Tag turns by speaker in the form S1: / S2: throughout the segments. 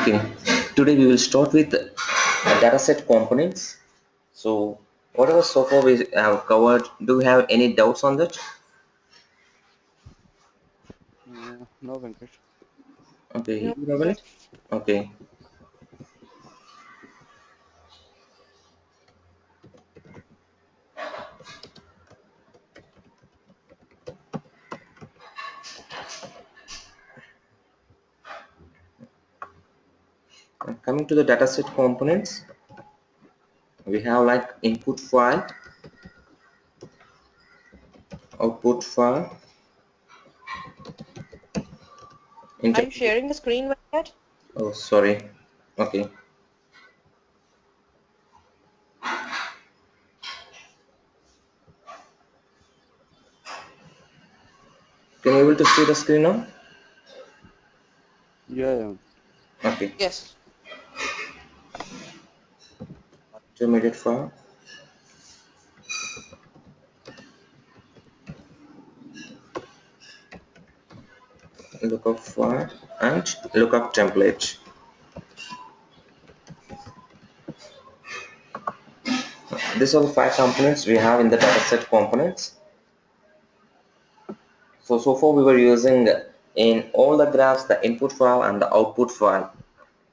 S1: Okay, today we will start with dataset components. So, whatever so far we have covered, do you have any doubts on that?
S2: No, Venkat.
S1: Okay,
S3: No,
S1: you know
S3: good.
S1: it? Okay. Coming to the dataset components, we have like input file, output file,
S3: Are you
S1: intermediate.
S3: sharing the screen with that?
S1: Oh, sorry. Okay. Can you able to see the screen now?
S2: Yeah.
S1: Okay.
S3: Yes.
S1: Intermediate file, lookup file, and lookup template. These are the five components we have in the dataset components. So far we were using in all the graphs the input file and the output file.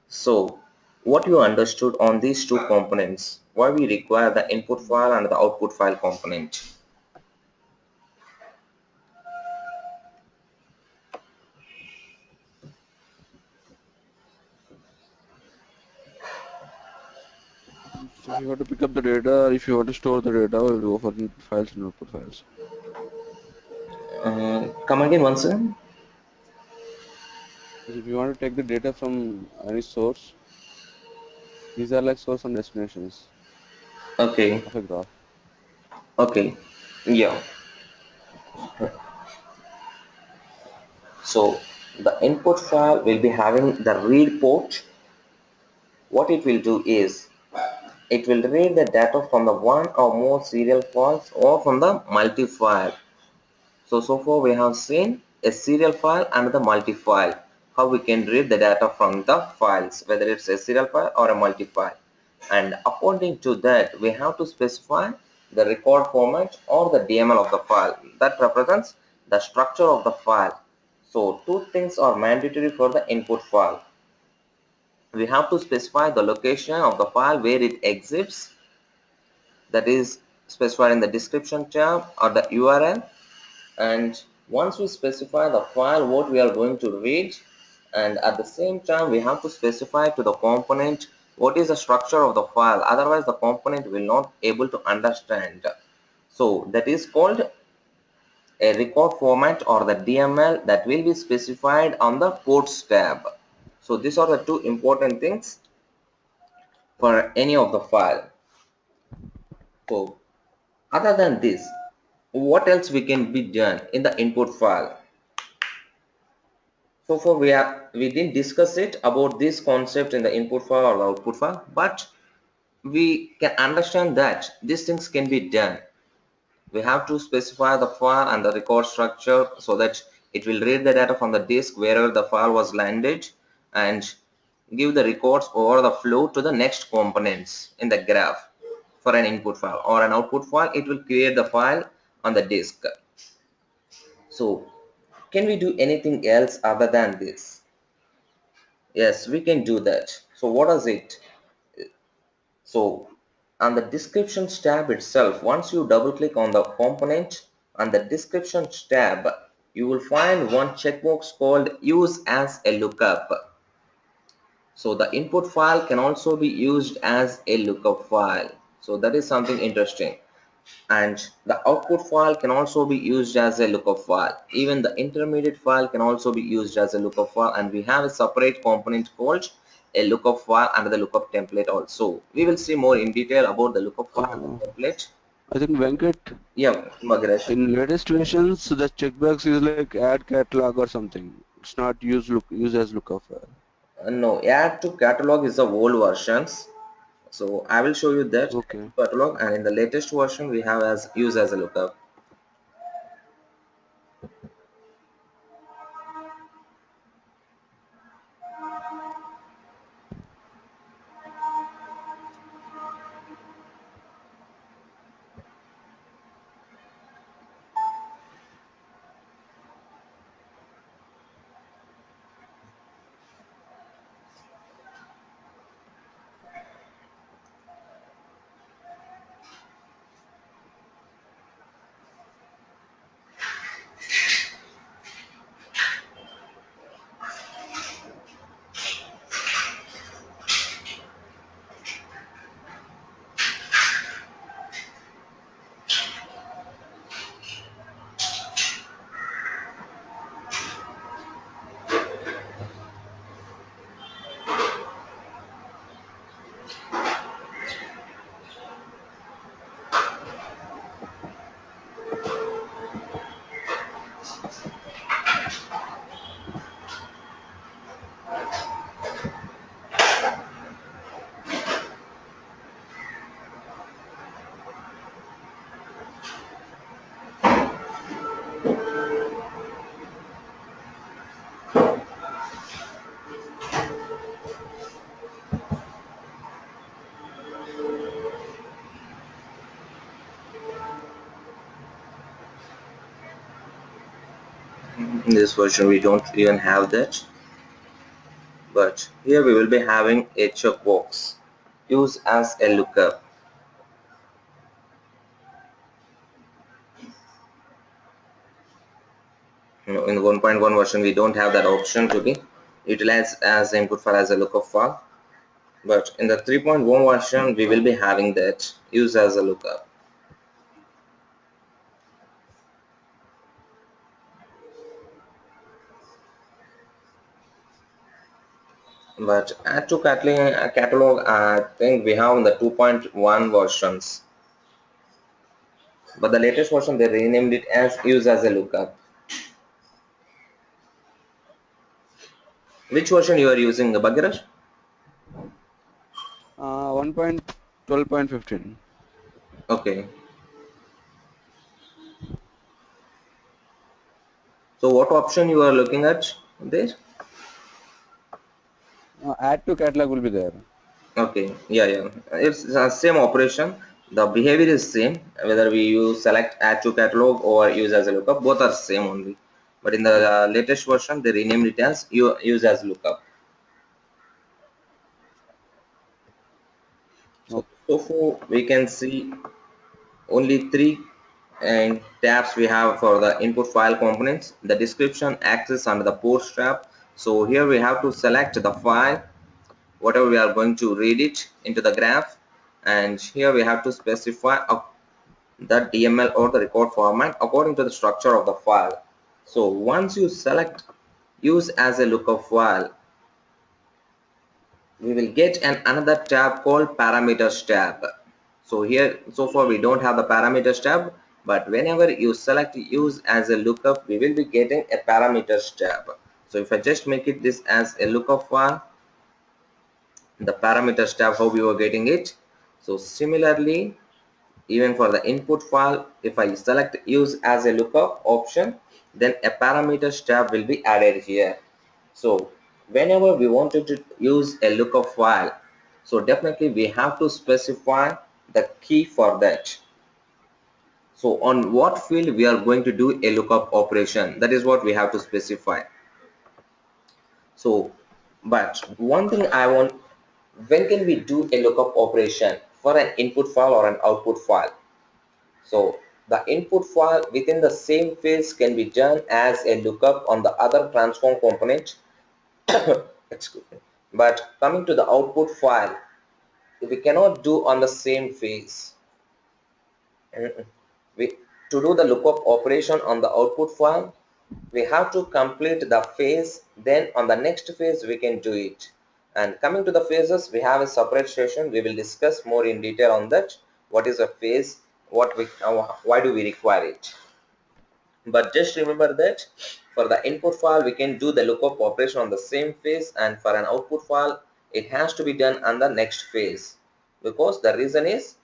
S1: So what you understood on these two components, why we require the input file and the output file component?
S2: So if you want to pick up the data, or if you want to store the data, we'll go for input files and output files.
S1: Come again once again.
S2: If you want to take the data from any source, these are like source and destinations
S1: Okay,
S2: of a graph.
S1: okay, yeah. So the input file will be having the read port. What it will do is it will read the data from the one or more serial files or from the multi-file. So far we have seen a serial file and the multi-file. How we can read the data from the files, whether it's a serial file or a multi-file. And according to that, we have to specify the record format or the DML of the file. That represents the structure of the file. So two things are mandatory for the input file. We have to specify the location of the file where it exits, that is specified in the description tab or the URL. And once we specify the file what we are going to read, and at the same time we have to specify to the component what is the structure of the file, otherwise the component will not able to understand. So that is called a record format or the DML that will be specified on the ports tab. So these are the two important things for any of the file. So other than this, what else we can be done in the input file? So far we didn't discuss it about this concept in the input file or the output file, but we can understand that these things can be done. We have to specify the file and the record structure so that it will read the data from the disk wherever the file was landed and give the records over the flow to the next components in the graph. For an input file or an output file, it will create the file on the disk. So can we do anything else other than this? Yes, we can do that. So what is it? So on the descriptions tab itself, once you double click on the component on the descriptions tab, you will find one checkbox called use as a lookup. So the input file can also be used as a lookup file. So that is something interesting. And the output file can also be used as a lookup file. Even the intermediate file can also be used as a lookup file, and we have a separate component called a lookup file under the lookup template also. We will see more in detail about the lookup file and
S2: Uh,
S1: the template.
S2: I think Venkat,
S1: Yeah, Magresh.
S2: in latest versions, the checkbox is like add catalog or something. It's not use as lookup file.
S1: No, add to catalog is the old versions. So I will show you that
S2: Okay.
S1: catalog, and in the latest version we have as use as a lookup. In this version we don't even have that, but here we will be having a checkbox, use as a lookup. In the 1.1 version we don't have that option to be utilized as input file as a lookup file, but in the 3.1 version we will be having that, use as a lookup. But add to catalog, I think we have in the 2.1 versions, but the latest version they renamed it as use as a lookup. Which version you are using, Bhagirath?
S2: 1.12.15.
S1: Okay, so what option you are looking at there?
S2: Add to catalog will be there.
S1: Okay, yeah, it's the same operation. The behavior is same whether we use select, add to catalog or use as a lookup, both are same only. But in the latest version they renamed it as use as lookup. So,
S2: Okay.
S1: so far we can see only three and tabs we have for the input file components. The description access under the post tab. So here we have to select the file, whatever we are going to read it into the graph, and here we have to specify the DML or the record format according to the structure of the file. So once you select use as a lookup file, we will get another tab called parameters tab. So here so far we don't have the parameters tab, but whenever you select use as a lookup we will be getting a parameters tab. So if I just make it this as a lookup file, the parameters tab, how we were getting it. So similarly, even for the input file, if I select use as a lookup option, then a parameters tab will be added here. So whenever we wanted to use a lookup file, so definitely we have to specify the key for that. So on what field we are going to do a lookup operation, that is what we have to specify. So, but one thing I want, when can we do a lookup operation for an input file or an output file? So the input file within the same phase can be done as a lookup on the other transform component. Excuse me. But coming to the output file, we cannot do on the same phase. We, to do the lookup operation on the output file, we have to complete the phase, then on the next phase we can do it. And coming to the phases, we have a separate session. We will discuss more in detail on that. What is a phase? Why do we require it? But just remember that for the input file we can do the lookup operation on the same phase, and for an output file it has to be done on the next phase, because the reason is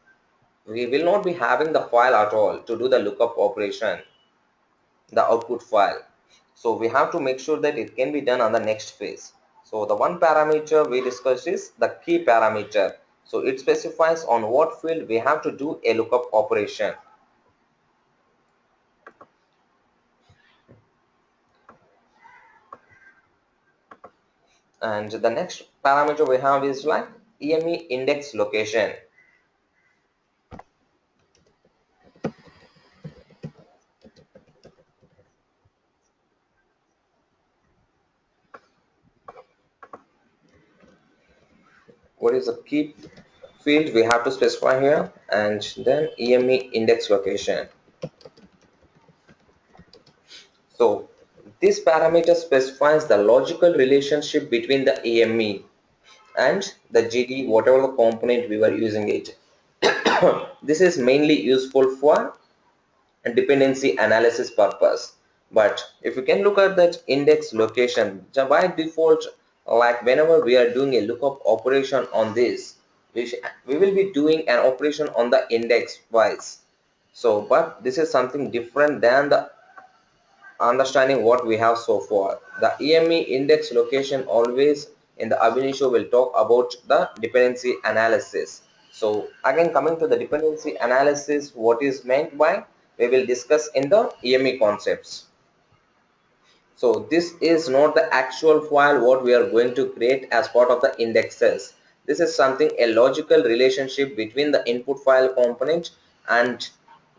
S1: we will not be having the file at all to do the lookup operation, the output file. So we have to make sure that it can be done on the next phase. So the one parameter we discussed is the key parameter. So it specifies on what field we have to do a lookup operation. And the next parameter we have is like EME index location. What is the key field we have to specify here, and then EME index location. So this parameter specifies the logical relationship between the EME and the GD, whatever the component we were using it. This is mainly useful for dependency analysis purpose. But if you can look at that index location, by default, like whenever we are doing a lookup operation on this, we will be doing an operation on the index wise. So but this is something different than the understanding what we have so far. The EME index location always in the Abinitio will talk about the dependency analysis. So again, coming to the dependency analysis, what is meant by, we will discuss in the EME concepts. So this is not the actual file what we are going to create as part of the indexes. This is something, a logical relationship between the input file component and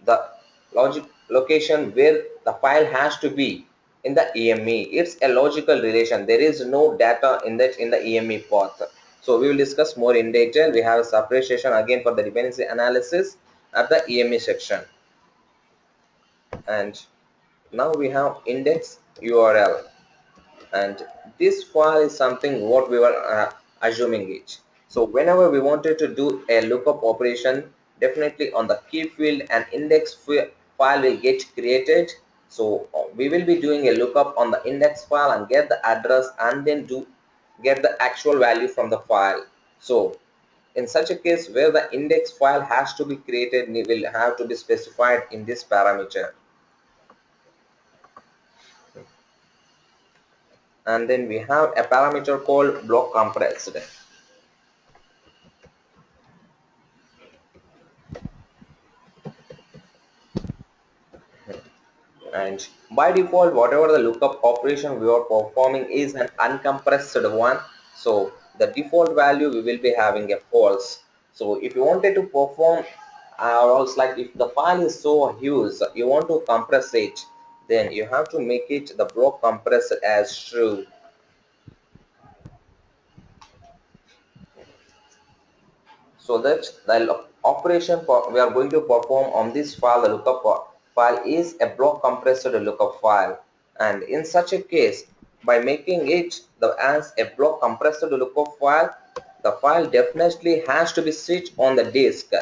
S1: the logic location where the file has to be in the EME. It's a logical relation. There is no data in the EME path. So we will discuss more in detail. We have a separate session again for the dependency analysis at the EME section. And now we have index URL, and this file is something what we were assuming it. So whenever we wanted to do a lookup operation, definitely on the key field an index file will get created. So we will be doing a lookup on the index file and get the address and then get the actual value from the file. So in such a case where the index file has to be created, it will have to be specified in this parameter. And then we have a parameter called block compressed. And by default whatever the lookup operation we are performing is an uncompressed one, so the default value we will be having a false. So if you wanted to perform else, like if the file is so huge you want to compress it, then you have to make it the block compressed as true. So that the operation we are going to perform on this file, the lookup file, is a block compressed lookup file. And in such a case, by making it as a block compressed lookup file, the file definitely has to be sit on the disk.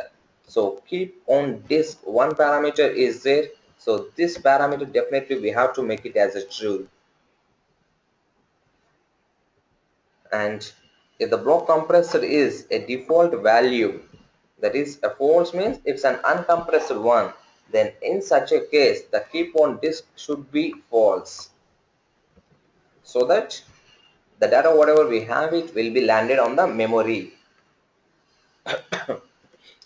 S1: So keep on disk one parameter is there, so this parameter definitely we have to make it as a true. And if the block compressor is a default value, that is a false means it's an uncompressed one, then in such a case the keep on disk should be false, so that the data whatever we have it will be landed on the memory.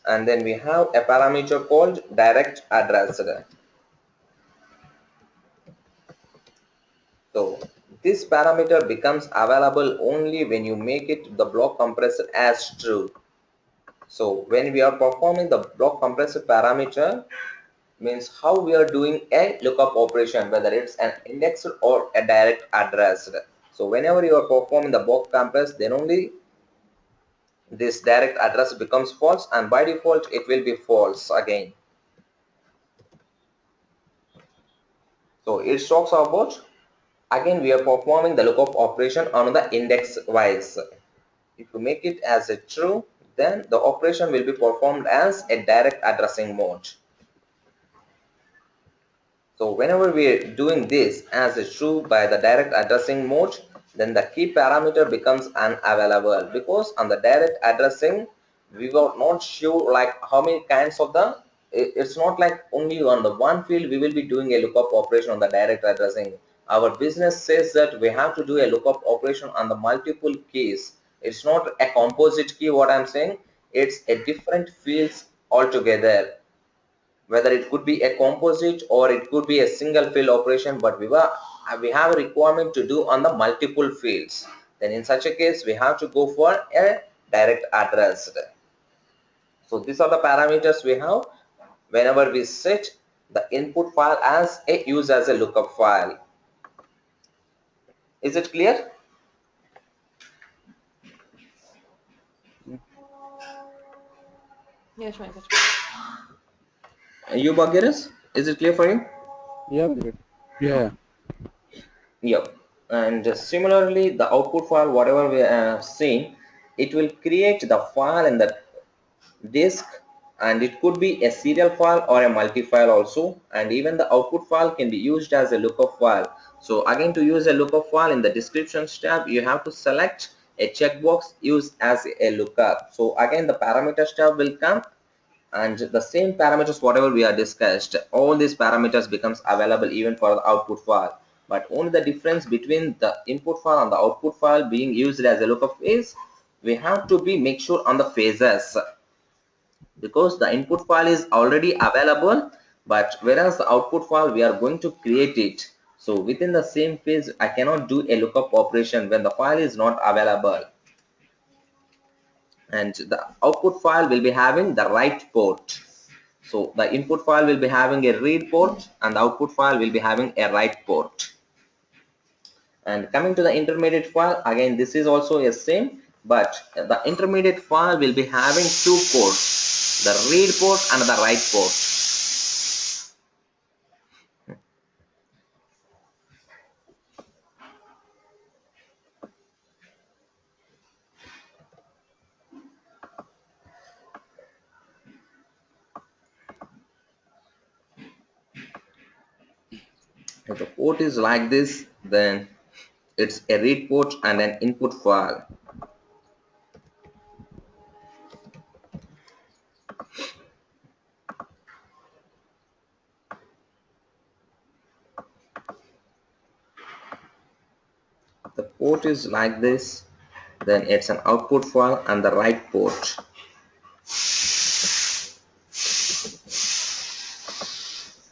S1: And then we have a parameter called direct address. So this parameter becomes available only when you make it the block compressor as true. So when we are performing the block compressor parameter, means how we are doing a lookup operation, whether it's an indexed or a direct addressed. So whenever you are performing the block compress, then only this direct address becomes false, and by default it will be false again. So it talks about, again we are performing the lookup operation on the index wise. If you make it as a true, then the operation will be performed as a direct addressing mode. So whenever we are doing this as a true by the direct addressing mode, then the key parameter becomes unavailable, because on the direct addressing we were not sure like how many kinds of the, it's not like only on the one field we will be doing a lookup operation on the direct addressing. Our business says that we have to do a lookup operation on the multiple keys. It's not a composite key what I'm saying, it's a different fields altogether, whether it could be a composite or it could be a single field operation, but we have a requirement to do on the multiple fields. Then in such a case we have to go for a direct address. So these are the parameters we have whenever we set the input file as a use as a lookup file. Is it clear?
S3: Yes, Venkat.
S1: You Bhagirath, is it clear for you?
S2: Yeah, great. Yeah.
S1: Yep. And similarly, the output file, whatever we have seen, it will create the file in the disk, and it could be a serial file or a multi-file also, and even the output file can be used as a lookup file. So again, to use a lookup file, in the descriptions tab you have to select a checkbox use as a lookup. So again the parameters tab will come, and the same parameters whatever we are discussed, all these parameters becomes available even for the output file, but only the difference between the input file and the output file being used as a lookup is we have to be make sure on the phases, because the input file is already available, but whereas the output file we are going to create it. So within the same phase, I cannot do a lookup operation when the file is not available. And the output file will be having the write port. So the input file will be having a read port and the output file will be having a write port. And coming to the intermediate file, again this is also a same, but the intermediate file will be having two ports, the read port and the write port. If the port is like this, then it's a read port and an input file. The port is like this, then it's an output file and the write port.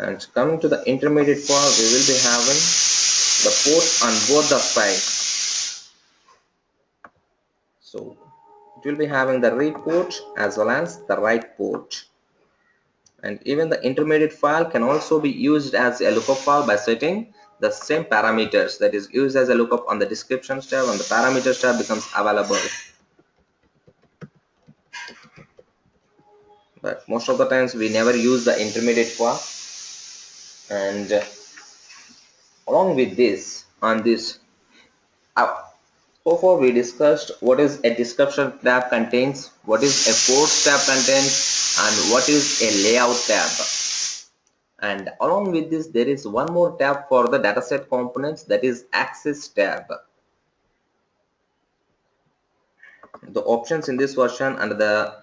S1: And coming to the intermediate file, we will be having the ports on both the sides. So it will be having the read port as well as the write port. And even the intermediate file can also be used as a lookup file by setting the same parameters, that is used as a lookup on the description tab and the parameters tab becomes available. But most of the times we never use the intermediate file. And along with this, on this, so far we discussed what is a description tab contains, what is a ports tab contains, and what is a layout tab. And along with this, there is one more tab for the dataset components, that is access tab. The options in this version and the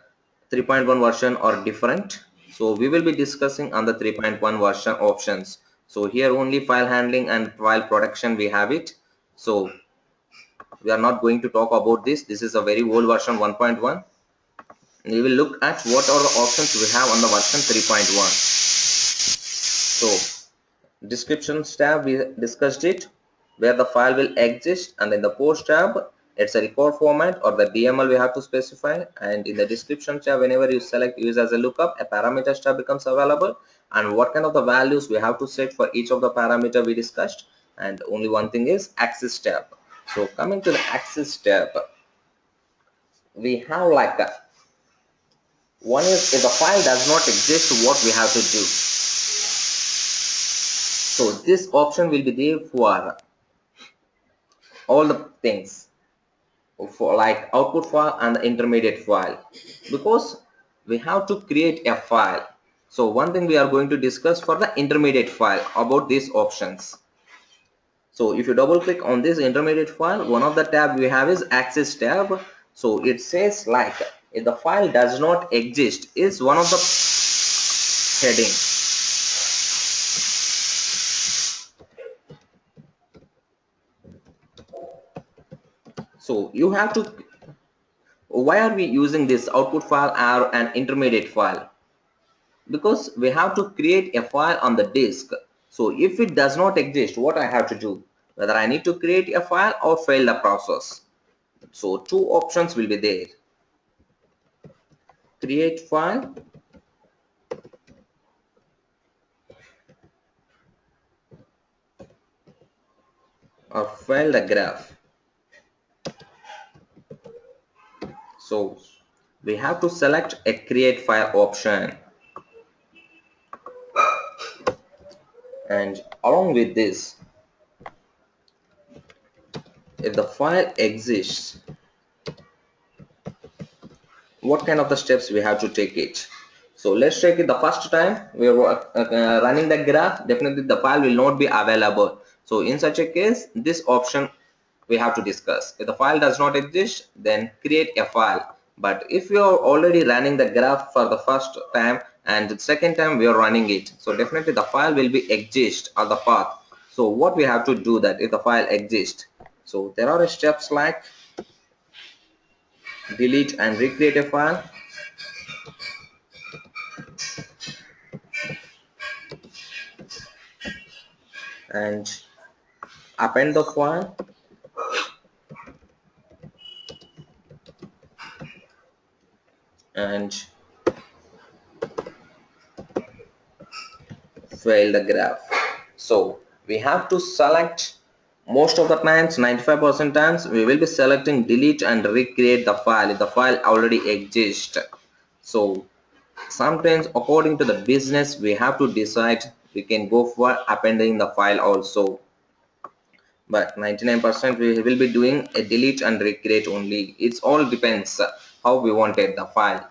S1: 3.1 version are different, so we will be discussing on the 3.1 version options. So here only file handling and file protection we have it, so we are not going to talk about this. This is a very old version 1.1. We will look at what are the options we have on the version 3.1. So description tab, we discussed it, where the file will exist, and in the post tab it's a record format or the DML we have to specify, and in the description tab whenever you select use as a lookup, a parameters tab becomes available, and what kind of the values we have to set for each of the parameter we discussed. And only one thing is access tab. So coming to the access tab, we have like one is if the file does not exist, what we have to do. So this option will be there for all the things, for like output file and the intermediate file, because we have to create a file. So one thing we are going to discuss for the intermediate file about these options. So if you double click on this intermediate file, one of the tab we have is access tab. So it says like if the file does not exist is one of the heading. So you have to, why are we using this output file or an intermediate file? Because we have to create a file on the disk. So if it does not exist, what I have to do, whether I need to create a file or fail the process. So two options will be there, create file or fail the graph. So we have to select a create file option, and along with this, if the file exists, what kind of the steps we have to take it. So let's take it the first time we are running the graph, definitely the file will not be available. So in such a case, this option we have to discuss. If the file does not exist, then create a file. But if you are already running the graph for the first time and the second time we are running it, so definitely the file will be exist or the path. So what we have to do that if the file exists, so there are steps like delete and recreate a file, and append the file, and fail the graph. So we have to select, most of the times 95% times we will be selecting delete and recreate the file if the file already exists. So sometimes according to the business we have to decide, we can go for appending the file also, but 99% we will be doing a delete and recreate only. It's all depends how we wanted the file.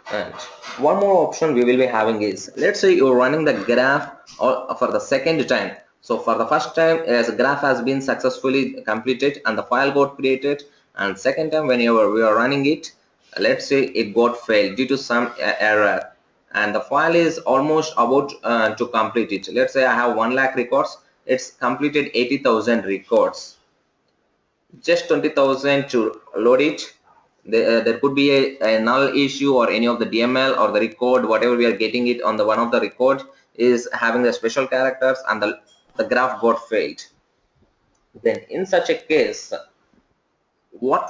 S1: And one more option we will be having is, let's say you're running the graph or for the second time. So for the first time, as a graph has been successfully completed and the file got created, and second time when we are running it, let's say it got failed due to some error, and the file is almost about to complete it. Let's say I have 1 lakh records, it's completed 80,000 records, just 20,000 to load it. There could be a null issue or any of the DML or the record, whatever we are getting it on the one of the record is having the special characters, and the graph got failed. Then in such a case, what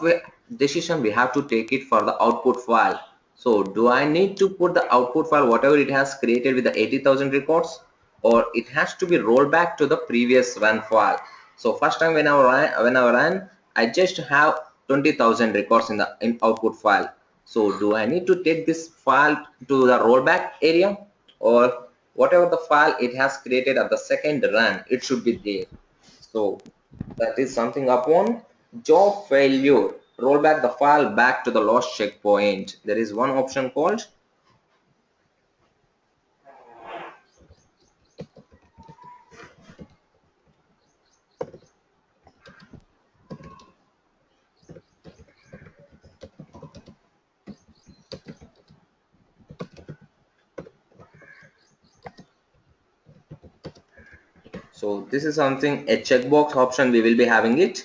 S1: decision we have to take it for the output file? So do I need to put the output file whatever it has created with the 80,000 records, or it has to be rolled back to the previous run file? So first time when I ran, I just have 20,000 records in the output file. So do I need to take this file to the rollback area, or whatever the file it has created at the second run, it should be there? So that is something upon job failure, roll back the file back to the lost checkpoint. There is one option called, so this is something, a checkbox option we will be having it.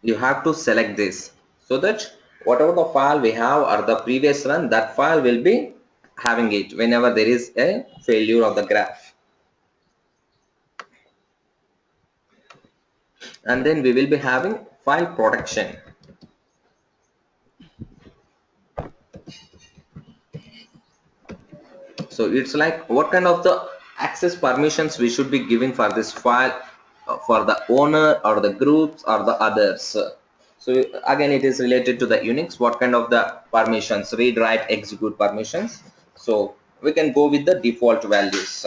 S1: You have to select this so that whatever the file we have or the previous run, that file will be having it whenever there is a failure of the graph. And then we will be having file protection. So it's like what kind of the access permissions we should be giving for this file, for the owner or the groups or the others. So again it is related to the Unix, what kind of the permissions, read, write, execute permissions. So we can go with the default values.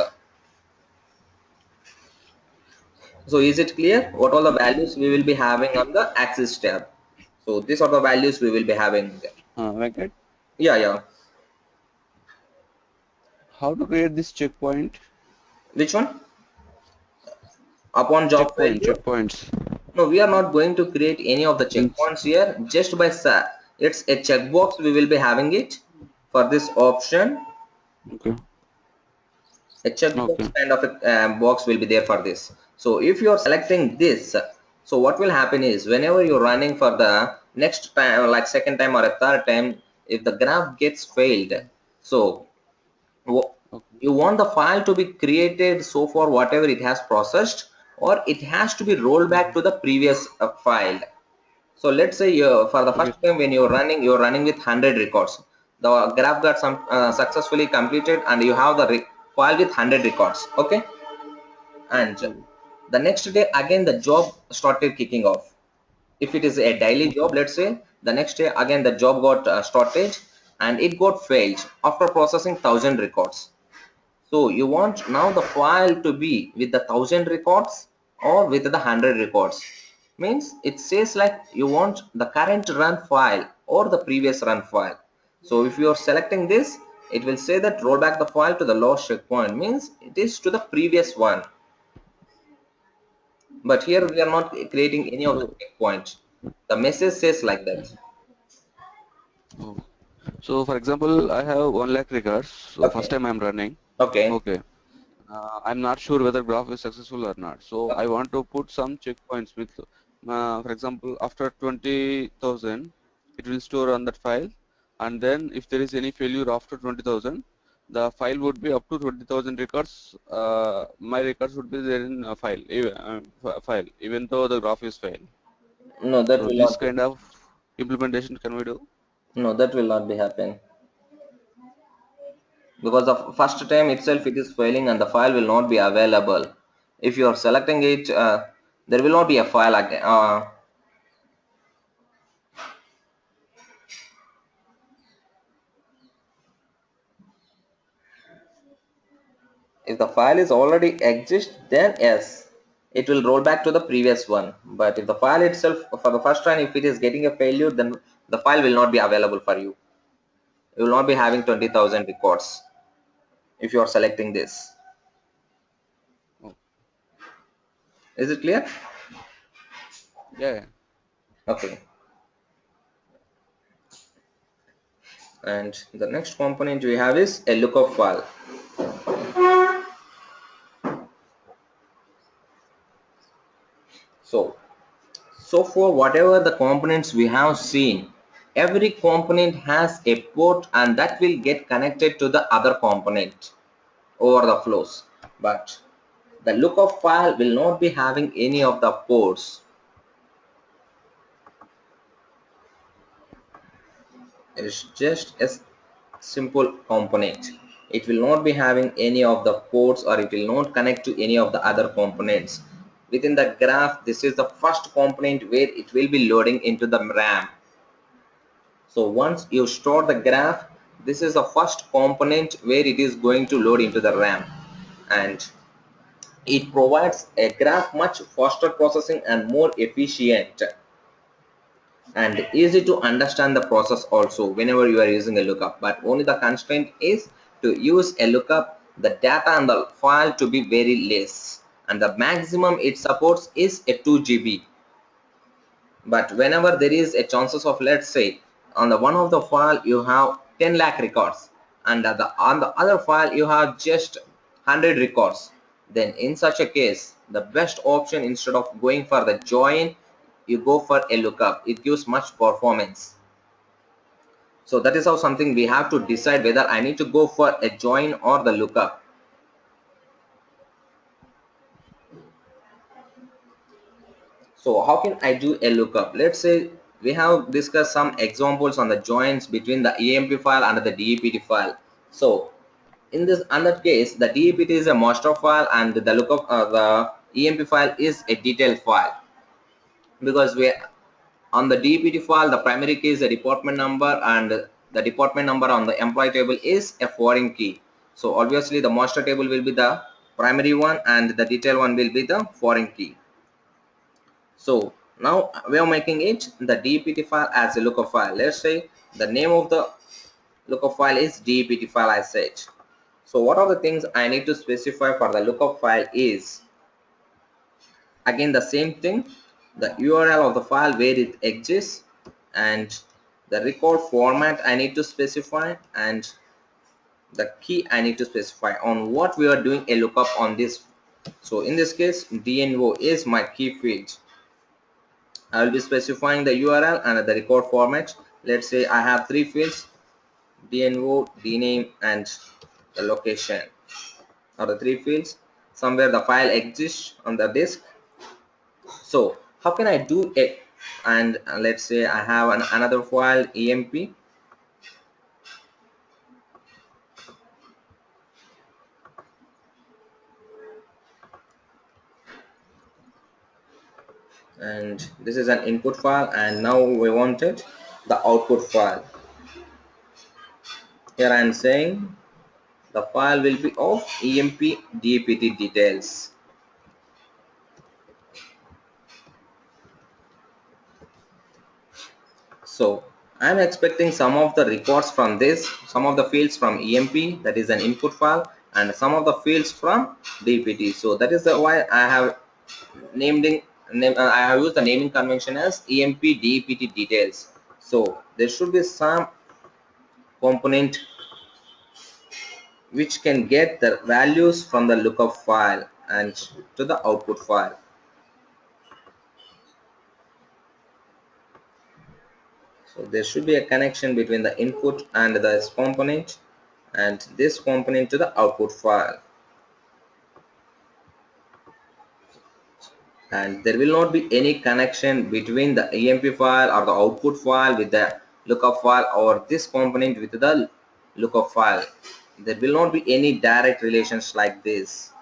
S1: So is it clear what all the values we will be having on the access tab? So these are the values we will be having.
S2: Venkat,
S1: Yeah, yeah.
S2: how to create this checkpoint?
S1: Which one? Upon job failure?
S2: Checkpoints.
S1: No, we are not going to create any of the
S2: Means,
S1: checkpoints here. Just by it's a checkbox we will be having it for this option.
S2: okay,
S1: A checkbox
S2: okay,
S1: kind of a box will be there for this. So if you are selecting this, so what will happen is whenever you're running for the next time, like second time or a third time, if the graph gets failed, so
S2: okay,
S1: you want the file to be created so for whatever it has processed, or it has to be rolled back to the previous file. So let's say for the
S2: okay,
S1: first time when you're running with 100 records. The graph got some successfully completed, and you have the file with 100 records. Okay, and
S2: okay,
S1: the next day again the job started kicking off. If it is a daily job,
S2: okay,
S1: let's say, the next day again the job got started, and it got failed after processing 1,000 records. So you want now the file to be with the 1,000 records or with the 100 records. Means it says like you want the current run file or the previous run file. So if you are selecting this, it will say that roll back the file to the lost checkpoint, means it is to the previous one. But here we are not creating any of the
S2: so,
S1: checkpoints. The message says like that.
S2: oh. So for example, I have 1 lakh records. So first
S1: Okay.
S2: time I'm running.
S1: Okay.
S2: Okay. I'm not sure whether graph is successful or not. So I
S1: Okay.
S2: want to put some checkpoints with For example, after 20,000, it will store on that file, and then if there is any failure after 20,000, the file would be up to 20,000 records. My records would be there in a file, even though the graph is failed.
S1: No, that
S2: So
S1: will
S2: this
S1: not be.
S2: kind of implementation can we do?
S1: No, that will not be happen, because the first time itself it is failing and the file will not be available. If you are selecting it, there will not be a file again. If the file is already exist, then yes, it will roll back to the previous one. But if the file itself for the first time, if it is getting a failure, then the file will not be available for you. You will not be having 20,000 records if you are selecting this.
S2: Oh,
S1: Is it clear?
S2: yeah.
S1: Okay. And the next component we have is a lookup file. So for whatever the components we have seen, every component has a port and that will get connected to the other component over the flows. But the lookup file will not be having any of the ports. It is just a simple component. It will not be having any of the ports, or it will not connect to any of the other components. Within the graph, this is the first component where it will be loading into the RAM. So once you store the graph, this is the first component where it is going to load into the RAM, and it provides a graph much faster processing and more efficient and easy to understand the process also whenever you are using a lookup. But only the constraint is to use a lookup, the data and the file to be very less, and the maximum it supports is a 2 GB. But whenever there is a chances of, let's say, on the one of the file you have 10 lakh records, and on the other file you have just 100 records, then in such a case the best option, instead of going for the join, you go for a lookup. It gives much performance. So that is how something we have to decide whether I need to go for a join or the lookup. So how can I do a lookup? Let's say we have discussed some examples on the joins between the EMP file and the DEPT file. So in this under case, the DEPT is a master file and the lookup the EMP file is a detailed file, because we on the DEPT file the primary key is a department number and the department number on the employee table is a foreign key. So obviously the master table will be the primary one and the detail one will be the foreign key. So now we are making it the DEPT file as a lookup file. Let's say the name of the lookup file is DEPT file, I said. So what are the things I need to specify for the lookup file is, again the same thing, the URL of the file where it exists, and the record format I need to specify, and the key I need to specify on what we are doing a lookup on this. So in this case, DNO is my key field. I will be specifying the URL and the record format. Let's say I have three fields: DNO, DNAME, and the location are the three fields. Somewhere the file exists on the disk. So how can I do it? And let's say I have another file EMP. And this is an input file, and now we wanted the output file. Here I am saying the file will be of EMP DPT details. So I'm expecting some of the records from this, some of the fields from EMP, that is an input file, and some of the fields from DPT. So that is why I have I have used the naming convention as EMP DPT details. So there should be some component which can get the values from the lookup file and to the output file. So there should be a connection between the input and this component and this component to the output file, and there will not be any connection between the EMP file or the output file with the lookup file or this component with the lookup file. There will not be any direct relations like this.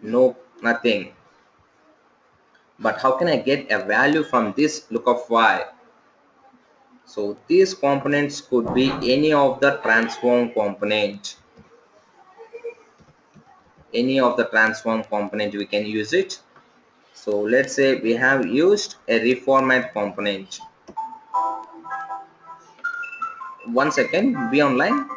S1: No, nothing. But how can I get a value from this lookup file? So these components could be any of the transform component. Any of the transform component we can use it. So let's say we have used a reformat component. One second, be online.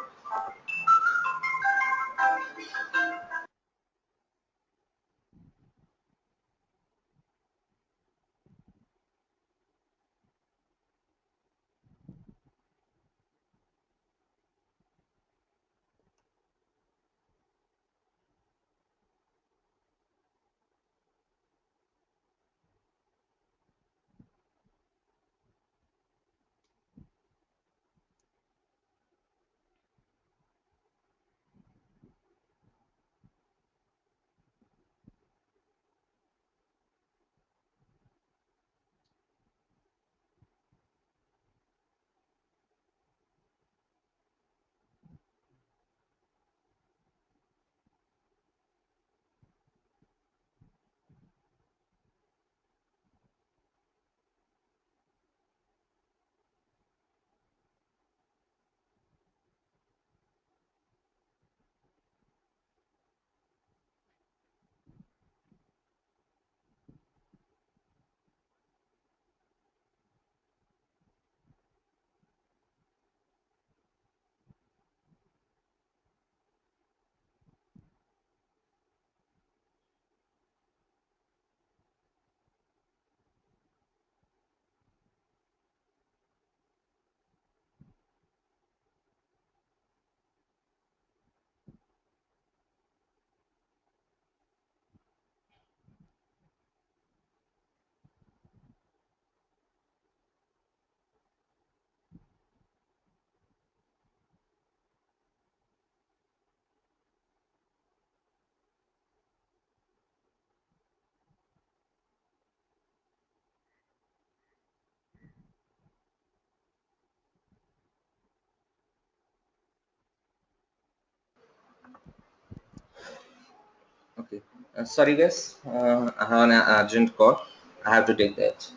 S1: Okay, sorry guys, I have an urgent call. I have to take that.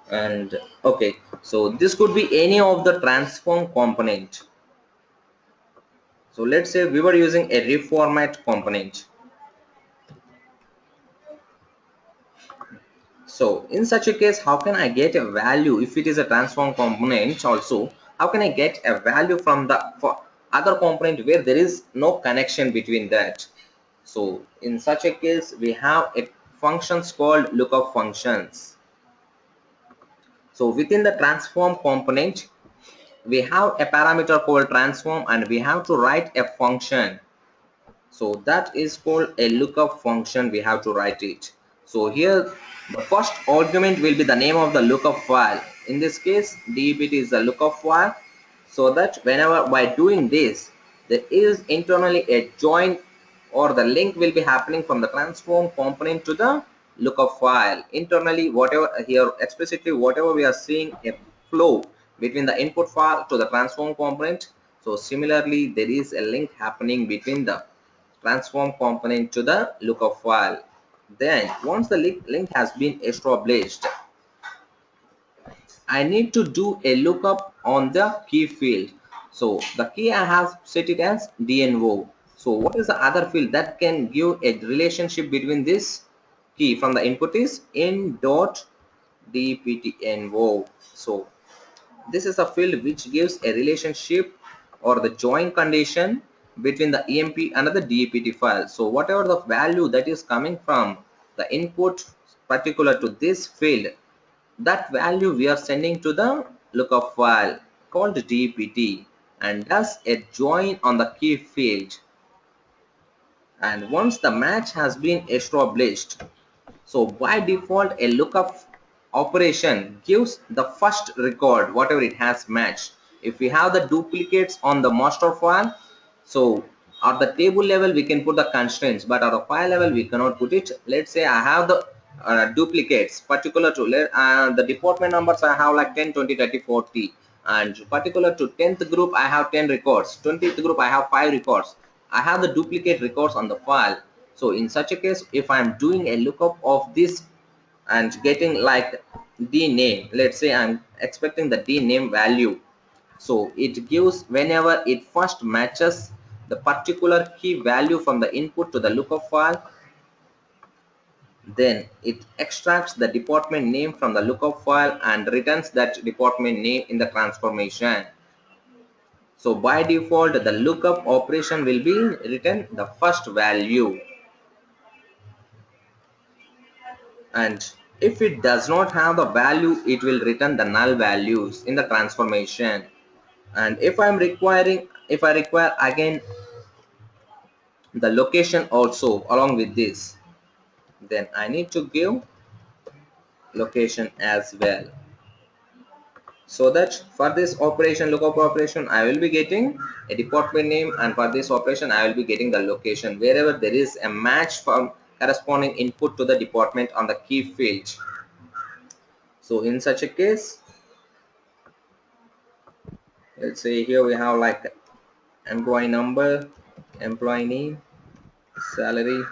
S1: And okay, so this could be any of the transform component. So let's say we were using a reformat component. So in such a case, how can I get a value if it is a transform component also? How can I get a value from the for other component where there is no connection between that? So in such a case, we have a functions called lookup functions. So within the transform component, we have a parameter called transform and we have to write a function. So that is called a lookup function. We have to write it. So here the first argument will be the name of the lookup file. In this case, dept is the lookup file. So that whenever by doing this, there is internally a join or the link will be happening from the transform component to the lookup file. Internally, whatever here explicitly whatever we are seeing a flow between the input file to the transform component. So similarly, there is a link happening between the transform component to the lookup file. Then once the link has been established, I need to do a lookup on the key field. So the key I have set it as DNO. So what is the other field that can give a relationship between this key from the input is in dot dptno. So this is a field which gives a relationship or the join condition between the EMP and the DPT file. So whatever the value that is coming from the input particular to this field, that value we are sending to the lookup file called DPT and does a join on the key field. And once the match has been established, so by default a lookup operation gives the first record whatever it has matched. If we have the duplicates on the master file, so at the table level we can put the constraints, but at the file level we cannot put it. Let's say I have the duplicates particular to the department numbers. I have like 10, 20, 30, 40, and particular to 10th group I have 10 records, 20th group I have 5 records. I have the duplicate records on the file. So in such a case, if I'm doing a lookup of this and getting like d name, let's say I'm expecting the d name value, so it gives whenever it first matches the particular key value from the input to the lookup file, then it extracts the department name from the lookup file and returns that department name in the transformation. So by default the lookup operation will be return the first value, and if it does not have the value it will return the null values in the transformation. And if I require again the location also along with this, then I need to give location as well, so that for this operation, lookup operation, I will be getting a department name, and for this operation I will be getting the location wherever there is a match from corresponding input to the department on the key field. So in such a case, let's say here we have like employee number, employee name, salary,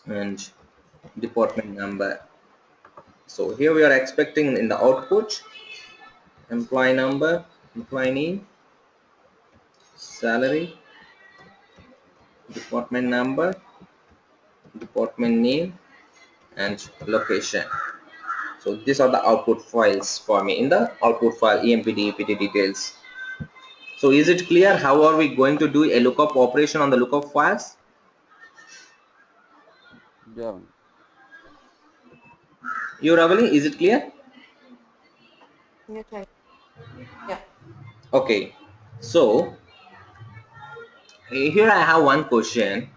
S1: and department number. So here we are expecting in the output employee number, employee name, salary, department number, department name, and location. So these are the output files for me in the output file empd ept details. So is it clear how are we going to do a lookup operation on the lookup files?
S2: Yeah.
S1: You Ravali, is it clear?
S3: Yes, I. Yeah.
S1: Okay, so here I have one question.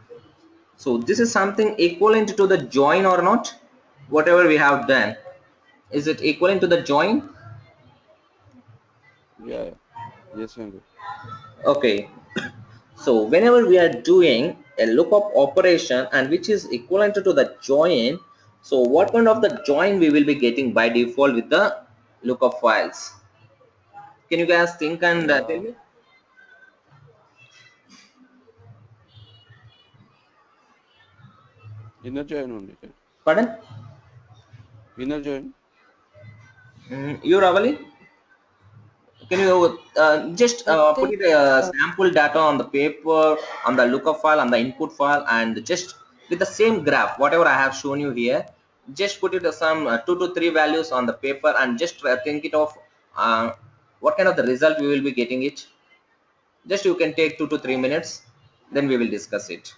S1: So this is something equivalent to the join or not? Whatever we have done, is it equivalent to the join?
S2: Yeah. Yes, Venkat.
S1: Okay, so whenever we are doing a lookup operation and which is equivalent to the join, so what kind of the join we will be getting by default with the lookup files? Can you guys think and tell
S2: Uh,
S1: me?
S2: inner join only. Right?
S1: Pardon?
S2: Inner join.
S1: You Ravali? Can you just
S3: I
S1: put
S3: think
S1: it sample data on the paper, on the lookup file, on the input file, and just with the same graph, whatever I have shown you here, just put it some 2 to 3 values on the paper and just think it of uh, what kind of the result we will be getting it. Just you can take 2 to 3 minutes, then we will discuss it.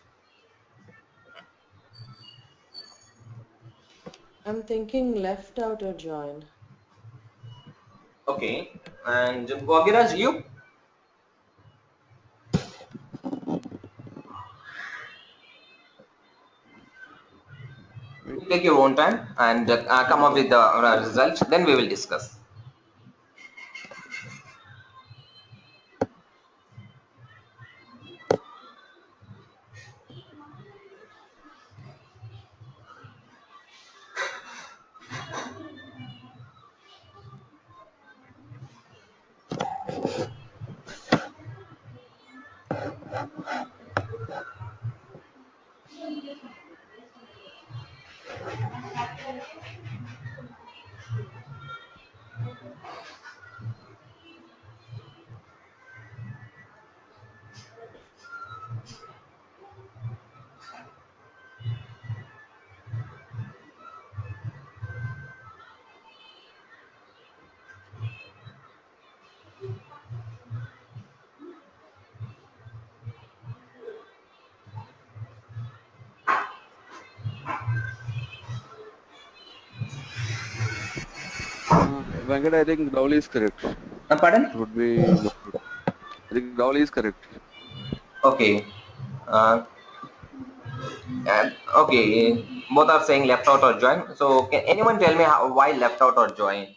S3: I'm thinking left out or join.
S1: Okay, and Bhagiraj, you
S2: Wait.
S1: take your own time and come up with the result, then we will discuss.
S2: Venkat, I think Rahul is correct.
S1: Pardon?
S2: It would be. I think Rahul is correct.
S1: Okay. Uh, And okay, both are saying left out or join. So can anyone tell me why left out or join?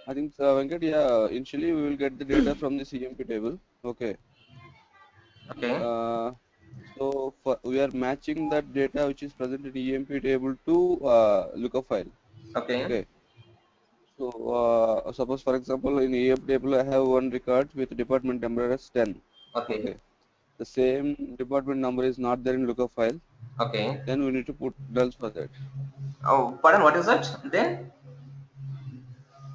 S2: I think Venkat, yeah, initially we will get the data from the CMP table. Okay.
S1: Okay,
S2: Uh, so we are matching that data which is present in EMP table to lookup file.
S1: okay,
S2: Okay. So suppose for example in EMP table I have one record with department number as 10.
S1: okay,
S2: Okay. The same department number is not there in lookup file.
S1: okay.
S2: Then we need to put nulls for that.
S1: Oh, pardon, what is that then?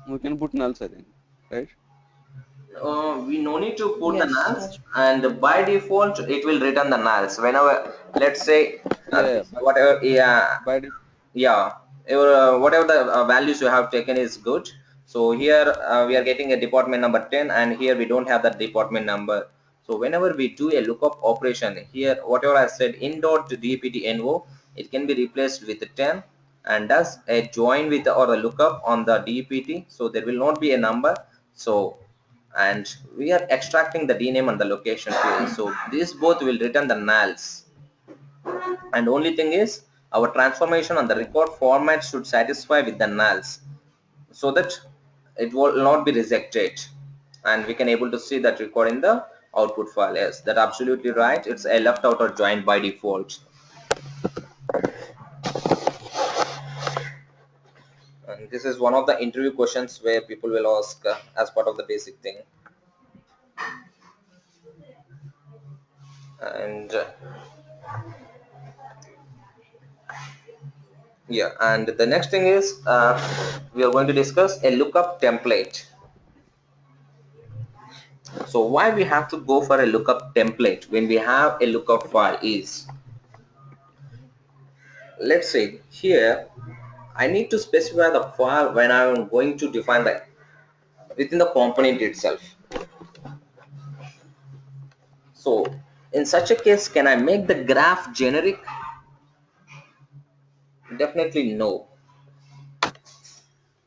S2: We can put nulls, I think, right?
S1: We no need to put the
S3: Yes,
S1: nulls,
S3: that's
S1: and by default it will return the nulls whenever, let's say,
S2: Yeah, yeah,
S1: this, whatever, yeah,
S2: by the
S1: yeah, whatever the values you have taken is good. So here we are getting a department number 10, and here we don't have that department number. So whenever we do a lookup operation here, whatever I said in dot dptno, it can be replaced with 10 and does a join with or a lookup on the dpt, so there will not be a number. So, and we are extracting the dname and the location field, so these both will return the nulls. And only thing is, our transformation on the
S2: yeah.
S1: record format should satisfy with the nulls, so that it will not be rejected, and we can able to see that record in the output file. Yes, that absolutely right, it's a left out or joined by default. And this is one of the interview questions where people will ask as part of the basic thing. And yeah, and the next thing is, we are going to discuss a lookup template. So why we have to go for a lookup template when we have a lookup file is, let's say here I need to specify the file when I'm going to define the within the component itself. So in such a case, can I make the graph generic? Definitely no.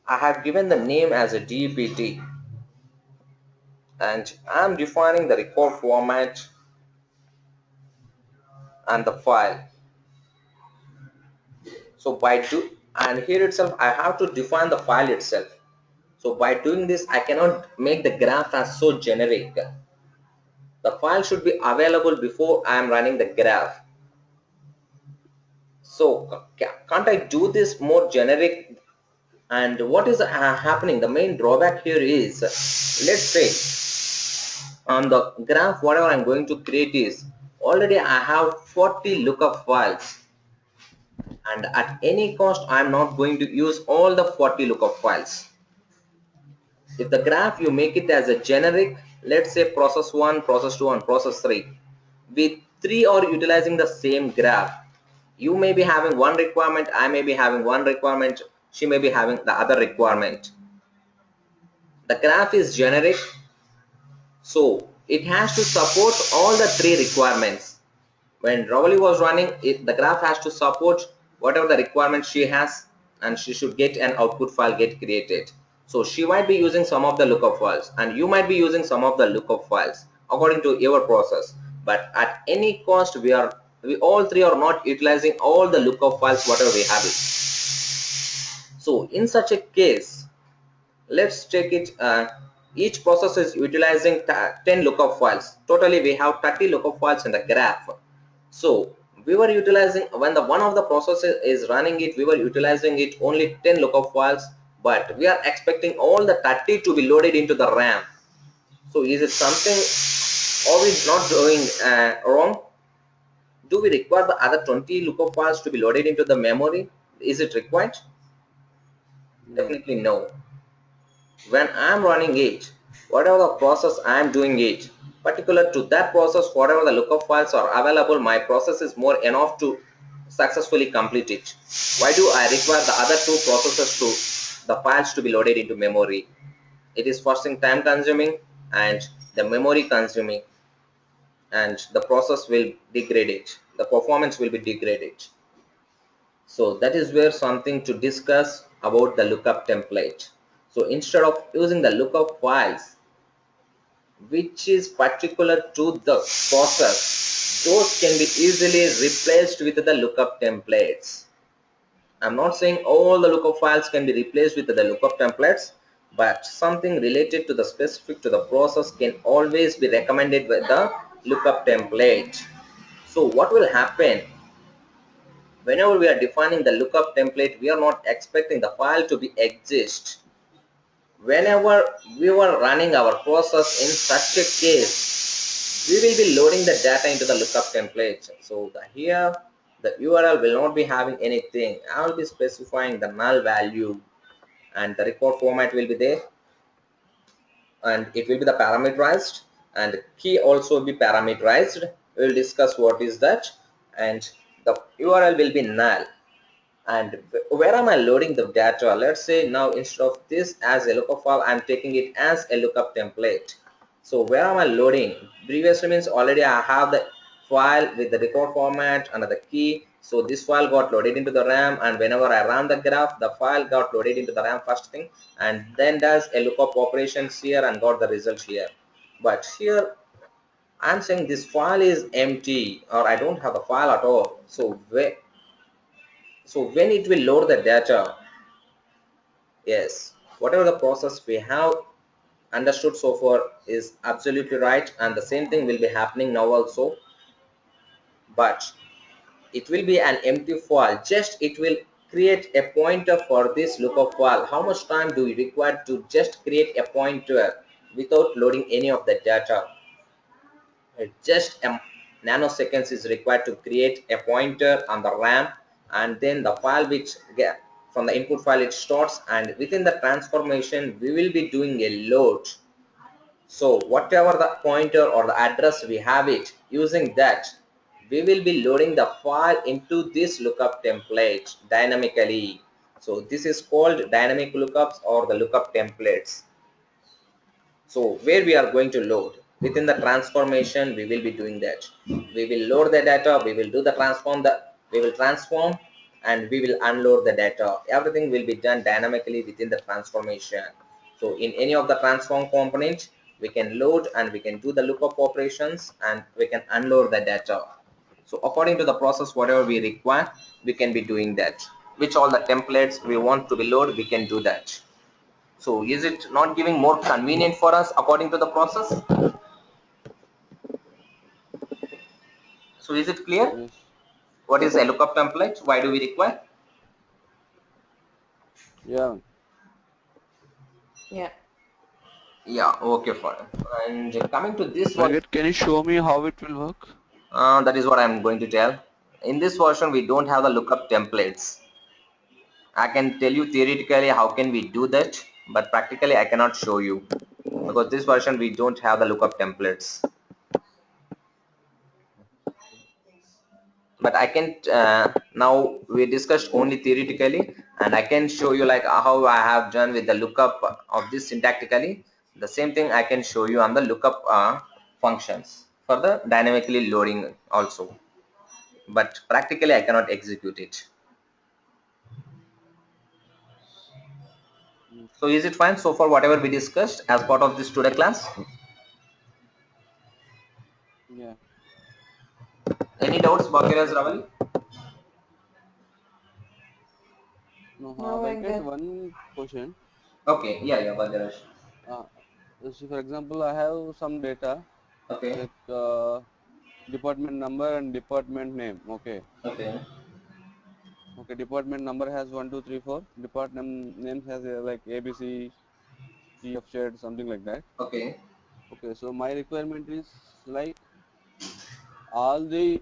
S1: I have given the name as a dpt, and I'm defining the record format and the file. So by do and here itself I have to define the file itself. So by doing this, I cannot make the graph as so generic. The file should be available before I am running the graph. So can't I do this more generic? And what is happening? The main drawback here is, let's say on the graph whatever I'm going to create is, already I have 40 lookup files, and at any cost I'm not going to use all the 40 lookup files. If the graph you make it as a generic, let's say process 1, process 2 and process 3, we 3 are utilizing the same graph. You may be having one requirement, I may be having one requirement, she may be having the other requirement. The graph is generic, so it has to support all the 3 requirements. When Ravali was running it, the graph has to support whatever the requirement she has, and she should get an output file get created. So she might be using some of the lookup files, and you might be using some of the lookup files according to your process. But at any cost, we all three are not utilizing all the lookup files whatever we have it. So in such a case, let's check it. Each process is utilizing 10 lookup files. Totally we have 30 lookup files in the graph. So we were utilizing, when the one of the processes is running it, we were utilizing it only 10 lookup files, but we are expecting all the 30 to be loaded into the RAM. So is it something, are we not doing wrong? Do we require the other 20 lookup files to be loaded into the memory? Is it required?
S2: No.
S1: Definitely no. When I'm running it, whatever the process I'm doing it, particular to that process, whatever the lookup files are available, my process is more enough to successfully complete it. Why do I require the other two processes to the files to be loaded into memory? It is first thing time consuming and the memory consuming, and the process will degrade it. The performance will be degraded. So that is where something to discuss about the lookup template. So instead of using the lookup files, which is particular to the process, those can be easily replaced with the lookup templates. I'm not saying all the lookup files can be replaced with the lookup templates, but something related to the specific to the process can always be recommended with the lookup template. So what will happen whenever we are defining the lookup template? We are not expecting the file to be exist. Whenever we were running our process, in such a case, we will be loading the data into the lookup template. So here the URL will not be having anything. I will be specifying the null value, and the record format will be there, and it will be the parameterized, and key also be parameterized. We will discuss what is that, and the URL will be null. And where am I loading the data? Let's say now instead of this as a lookup file, I'm taking it as a lookup template. So where am I loading? Previously means already I have the file with the record format and the key. So this file got loaded into the RAM, and whenever I run the graph, the file got loaded into the RAM first thing, and then does a lookup operations here and got the result here. But here I'm saying this file is empty, or I don't have a file at all. So when it will load the data, yes, whatever the process we have understood so far is absolutely right, and the same thing will be happening now also. But it will be an empty file, just it will create a pointer for this lookup file. How much time do we require to just create a pointer without loading any of the data? Just a nanoseconds is required to create a pointer on the RAM, and then the file which get from the input file it starts, and within the transformation we will be doing a load. So whatever the pointer or the address we have it, using that we will be loading the file into this lookup template dynamically. So this is called dynamic lookups or the lookup templates. So where we are going to load within the transformation, we will be doing that. We will load the data, we will do the transform, we will transform, and we will unload the data. Everything will be done dynamically within the transformation. So in any of the transform components, we can load and we can do the lookup operations, and we can unload the data. So according to the process, whatever we require, we can be doing that. Which all the templates we want to be loaded, we can do that. So is it not giving more convenient for us according to the process? So is it clear?
S2: Yes.
S1: What is a lookup template? Why do we require?
S2: Yeah.
S3: Yeah.
S1: Yeah, okay, fine. And coming to this one,
S2: Venkat, can you show me how it will work?
S1: that is what I'm going to tell. In this version, we don't have the lookup templates. I can tell you theoretically how can we do that, but practically I cannot show you because this version we don't have the lookup templates. But I can now we discussed only theoretically, and I can show you like how I have done with the lookup of this syntactically. The same thing I can show you on the lookup functions for the dynamically loading also, but practically I cannot execute it. So is it fine so far whatever we discussed as part of this today class?
S2: Yeah.
S1: Any doubts, Bhagyaraj, Ravali?
S2: No,
S3: No,
S2: Venkat,
S3: Venkat.
S2: one question.
S1: Okay, yeah, Bhagyaraj.
S2: Uh, so for example, I have some data
S1: Okay,
S2: like department number and department name. Okay.
S1: okay,
S2: Okay. Department number has 1, 2, 3, 4. Department name has like ABC, T of Z, something like that.
S1: okay.
S2: Okay. So my requirement is like all the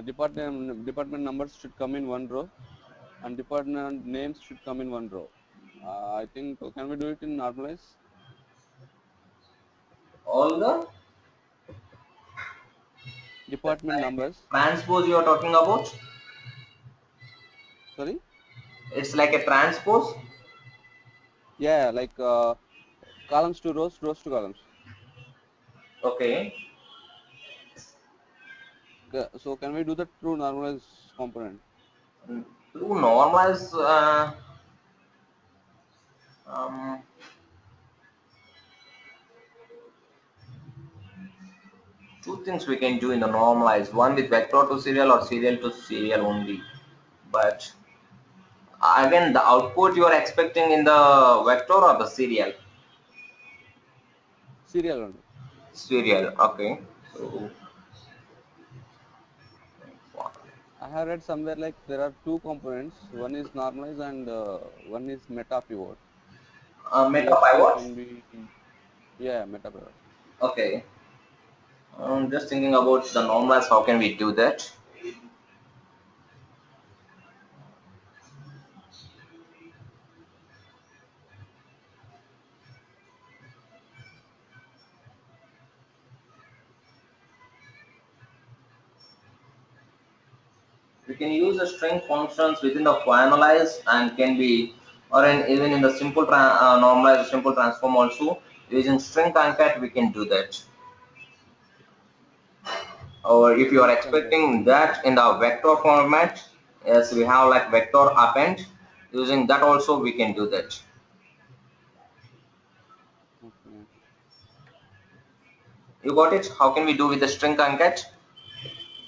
S2: department numbers should come in one row and department names should come in one row. I think can we do it in normalize?
S1: All the
S2: Department numbers.
S1: transpose you are talking about,
S2: Sorry.
S1: it's like a transpose.
S2: Yeah, like columns to rows, rows to columns.
S1: Okay.
S2: So can we do that through normalize component?
S1: To normalize, um, Two things we can do in the normalize, one with vector to serial or serial to serial only. But again, the output you are expecting in the vector or the serial?
S2: Serial only.
S1: Serial, okay. So,
S2: I have read somewhere like there are two components. One is normalize and one is meta pivot.
S1: meta
S2: Both will
S1: pivot,
S2: can be, yeah, meta pivot.
S1: okay. I'm just thinking about the normalize, how can we do that? We can use the string functions within the finalize and can be, or even in the simple normalize simple transform also, using string concat we can do that. Or if you are
S2: String concat.
S1: expecting that in the vector format, yes, we have like vector append, using that also we can do that.
S2: Okay.
S1: You got it? How can we do with the string concat?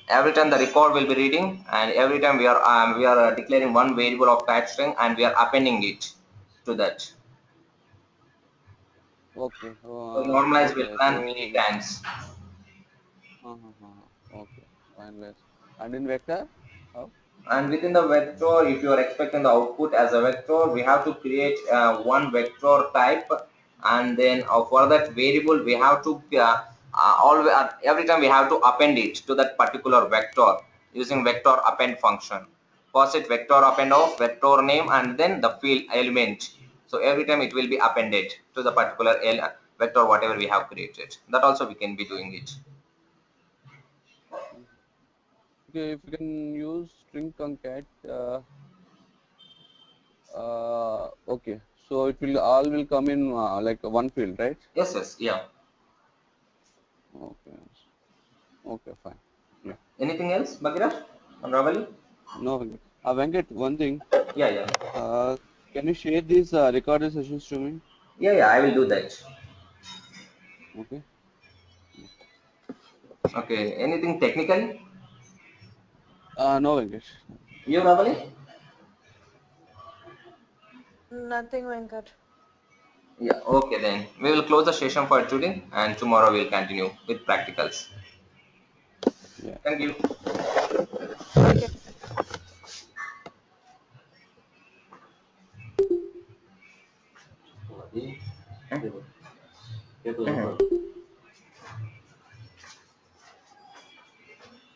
S1: Every time the record will be reading, and every time we are declaring one variable of type string and we are appending it to that.
S2: Okay.
S1: So normalize will
S2: Okay.
S1: run many
S2: So,
S1: times.
S2: okay. Fine. Let's. And in vector, how?
S1: And within the vector, if you are expecting the output as a vector, we have to create one vector type, and then for that variable we have to always every time we have to append it to that particular vector using vector append function. First it vector append of vector name and then the field element. So every time it will be appended to the particular vector whatever we have created. That also we can be doing it.
S2: Okay. If you can use string concat, okay. So it will all will come in like one field, right?
S1: Yes, yes, yeah.
S2: Okay. Okay. Fine. Yeah.
S1: Anything else, Bhagirath? On Ravali?
S2: No, Venkat. Venkat, one thing.
S1: Yeah, yeah.
S2: Uh, can you share these recorded sessions to me?
S1: Yeah, yeah, I will do that.
S2: Okay.
S1: Okay, anything technical?
S2: No, Venkat.
S1: You, Ravali?
S3: Nothing, Venkat.
S1: Yeah, okay then. We will close the session for today and tomorrow we'll continue with practicals.
S2: Yeah.
S1: Thank you.
S3: Thank you.
S1: Mhm.